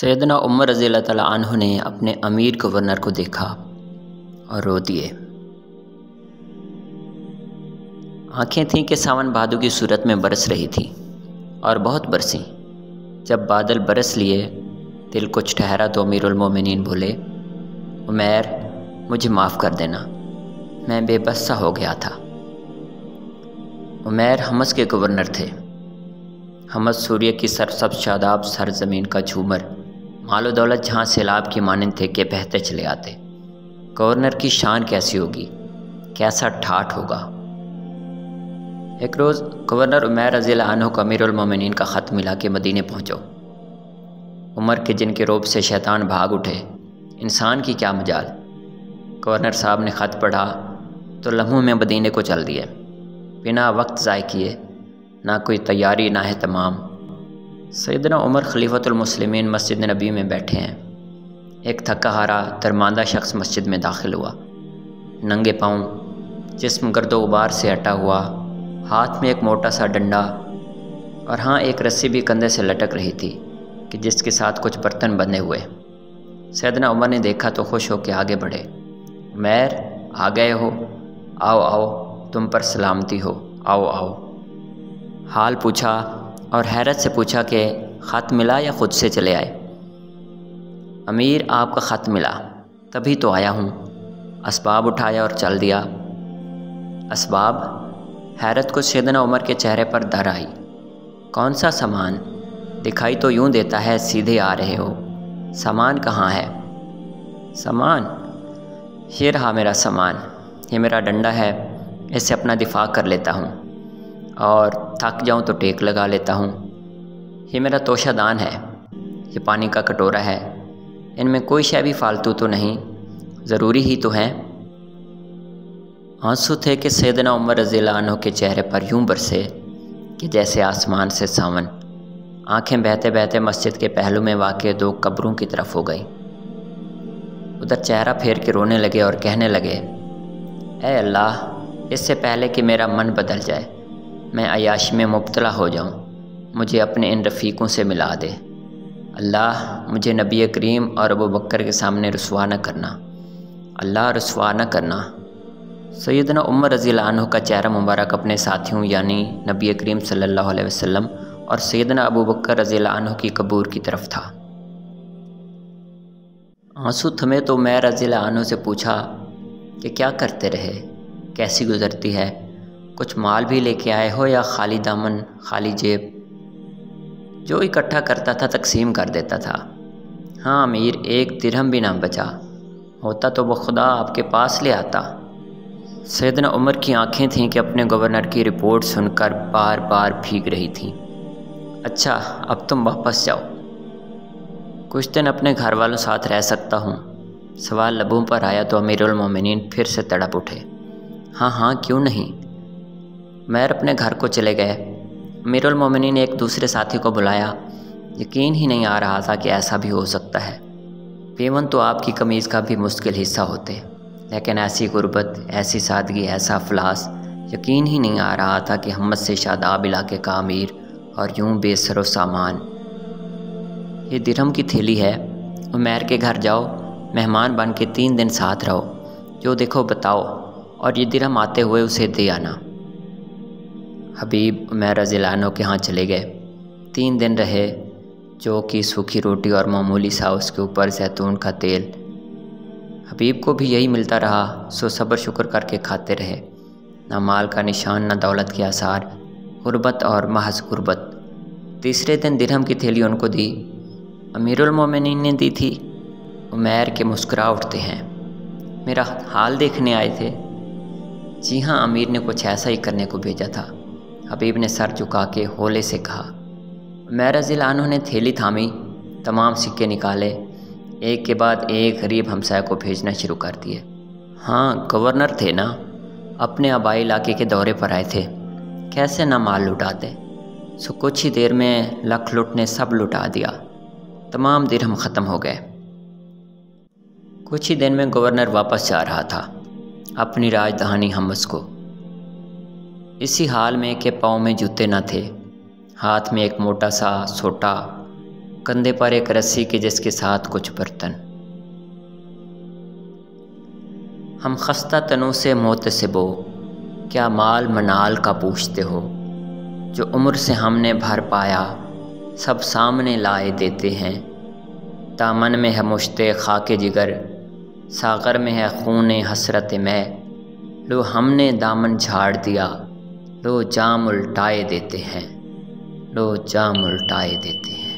سیدنا عمر رضی اللہ تعالیٰ عنہ نے اپنے امیر گورنر کو دیکھا اور رو دیے۔ آنکھیں تھیں کہ ساون بھادو کی صورت میں برس رہی تھی اور بہت برسیں۔ جب بادل برس لیے دل کچھ ٹھہرا تو امیر المومنین بولے، عمیر مجھے معاف کر دینا، میں بے بس سا ہو گیا تھا۔ عمیر حمص کے گورنر تھے۔ حمص سوریہ کی سرسبز شاداب سرزمین کا جھومر، مال و دولت جہاں سیلاب کی مانند تھے کہ بہتے چلے آتے۔ گورنر کی شان کیسی ہوگی، کیسا ٹھاٹھ ہوگا۔ ایک روز گورنر عمیر رضی اللہ عنہ کو امیر المومنین کا خط ملا کہ مدینے پہنچو۔ عمر کے جن کے روب سے شیطان بھاگ اٹھے، انسان کی کیا مجال۔ گورنر صاحب نے خط پڑھا تو لمحوں میں مدینے کو چل دیے، بنا وقت ضائع کیے، نہ کوئی تیاری نہ اہتمام۔ سیدنا عمر خلیفۃ المسلمین مسجد نبی میں بیٹھے ہیں۔ ایک تھکا ہارا درماندہ شخص مسجد میں داخل ہوا، ننگے پاؤں، جسم گرد و غبار سے ہٹا ہوا، ہاتھ میں ایک موٹا سا ڈنڈا، اور ہاں ایک رسی بھی کندھے سے لٹک رہی تھی کہ جس کے ساتھ کچھ برتن بندھے ہوئے۔ سیدنا عمر نے دیکھا تو خوش ہو کے آگے بڑھے، عمیر آ گئے ہو، آؤ آؤ، تم پر سلامتی ہو، آؤ آؤ۔ حال پوچھا اور حیرت سے پوچھا کہ خط ملا یا خود سے چلے آئے؟ امیر آپ کا خط ملا، تبھی تو آیا ہوں، اسباب اٹھایا اور چل دیا۔ اسباب؟ حیرت کو سیدنا عمر کے چہرے پر در آئی۔ کون سا سامان؟ دکھائی تو یوں دیتا ہے سیدھے آ رہے ہو، سامان کہاں ہے؟ سامان؟ یہ رہا میرا سامان، یہ میرا ڈنڈا ہے، اس سے اپنا دفاع کر لیتا ہوں، اور تھک جاؤں تو ٹیک لگا لیتا ہوں۔ یہ میرا توشہ دان ہے، یہ پانی کا کٹورا ہے، ان میں کوئی شے بھی فالتو تو نہیں، ضروری ہی تو ہیں۔ آنسو تھے کہ سیدنا عمر رضی اللہ عنہ کے چہرے پر یوں برسے کہ جیسے آسمان سے ساون۔ آنکھیں بہتے بہتے مسجد کے پہلو میں واقع دو قبروں کی طرف ہو گئی۔ ادھر چہرہ پھیر کے رونے لگے اور کہنے لگے، اے اللہ، اس سے پہلے کہ میرا من بدل جائے، میں عیاشی میں مبتلا ہو جاؤں، مجھے اپنے ان رفیقوں سے ملا دے۔ اللہ، مجھے نبی کریم اور ابو بکر کے سامنے رسوا نہ کرنا، اللہ رسوا نہ کرنا۔ سیدنا عمر رضی اللہ عنہ کا چہرہ مبارک اپنے ساتھیوں یعنی نبی کریم صلی اللہ علیہ وسلم اور سیدنا ابو بکر رضی اللہ عنہ کی قبور کی طرف تھا۔ آنسو تھمے تو عمیر رضی اللہ عنہ سے پوچھا کہ کیا کرتے رہے، کیسی گزرتی ہے، کچھ مال بھی لے کے آئے ہو یا خالی دامن خالی جیب؟ جو اکٹھا کرتا تھا تقسیم کر دیتا تھا۔ ہاں امیر، ایک درہم بھی نہ بچا، ہوتا تو وہ خدا آپ کے پاس لے آتا۔ سیدنا عمر کی آنکھیں تھیں کہ اپنے گورنر کی رپورٹ سن کر بار بار بھیگ رہی تھیں۔ اچھا اب تم واپس جاؤ، کچھ دن اپنے گھر والوں ساتھ رہ سکتا ہوں۔ سوال لبوں پر آیا تو امیر المومنین پھر سے تڑپ اٹھے، ہاں ہاں کیوں نہیں۔ عمیر اپنے گھر کو چلے گئے۔ امیر المومنین نے ایک دوسرے ساتھی کو بلایا، یقین ہی نہیں آ رہا تھا کہ ایسا بھی ہو سکتا ہے۔ پیون تو آپ کی قمیض کا بھی مشکل حصہ ہوتے، لیکن ایسی غربت، ایسی سادگی، ایسا افلاس، یقین ہی نہیں آ رہا تھا کہ حمص سے شاداب علاقے کا امیر اور یوں بے سر و سامان۔ یہ درہم کی تھیلی ہے، عمیر کے گھر جاؤ، مہمان بن کے 3 دن ساتھ رہو، جو دیکھو بتاؤ، اور یہ درہم آتے ہوئے اسے دے آنا۔ حبیب عمیر رضی اللہ عنہ کے ہاں چلے گئے۔ 3 دن رہے، جو کہ سوکھی روٹی اور معمولی سا اس کے اوپر زیتون کا تیل۔ حبیب کو بھی یہی ملتا رہا، سو صبر شکر کر کے کھاتے رہے۔ نہ مال کا نشان، نہ دولت کے آثار، غربت اور محض غربت۔ تیسرے دن درہم کی تھیلی ان کو دی۔ امیر المومنین نے دی تھی۔ عمیر کے مسکرا اٹھتے ہیں، میرا حال دیکھنے آئے تھے؟ جی ہاں، امیر نے کچھ ایسا ہی کرنے کو بھیجا تھا، حبیب نے سر جھکا کے ہولے سے کہا۔ عمیر رضی اللہ عنہ نے تھیلی تھامی، تمام سکے نکالے، ایک کے بعد ایک غریب ہمسائے کو بھیجنا شروع کر دیے۔ ہاں گورنر تھے نا، اپنے آبائی علاقے کے دورے پر آئے تھے، کیسے نہ مال لٹاتے۔ سو کچھ ہی دیر میں لکھ لٹ نے سب لٹا دیا، تمام درہم ختم ہو گئے۔ کچھ ہی دن میں گورنر واپس جا رہا تھا اپنی راجدھانی حمص کو، اسی حال میں کہ پاؤں میں جوتے نہ تھے، ہاتھ میں ایک موٹا سا سوٹا، کندھے پر ایک رسی کے جس کے ساتھ کچھ برتن۔ ہم خستہ تنوں سے محتسب ہو، کیا مال منال کا پوچھتے ہو؟ جو عمر سے ہم نے بھر پایا سب سامنے لائے دیتے ہیں۔ دامن میں ہے مشت خاک جگر، ساغر میں ہے خون حسرت میں۔ لو ہم نے دامن جھاڑ دیا، لو جام الٹائے دیتے ہیں، لو جام الٹائے دیتے ہیں۔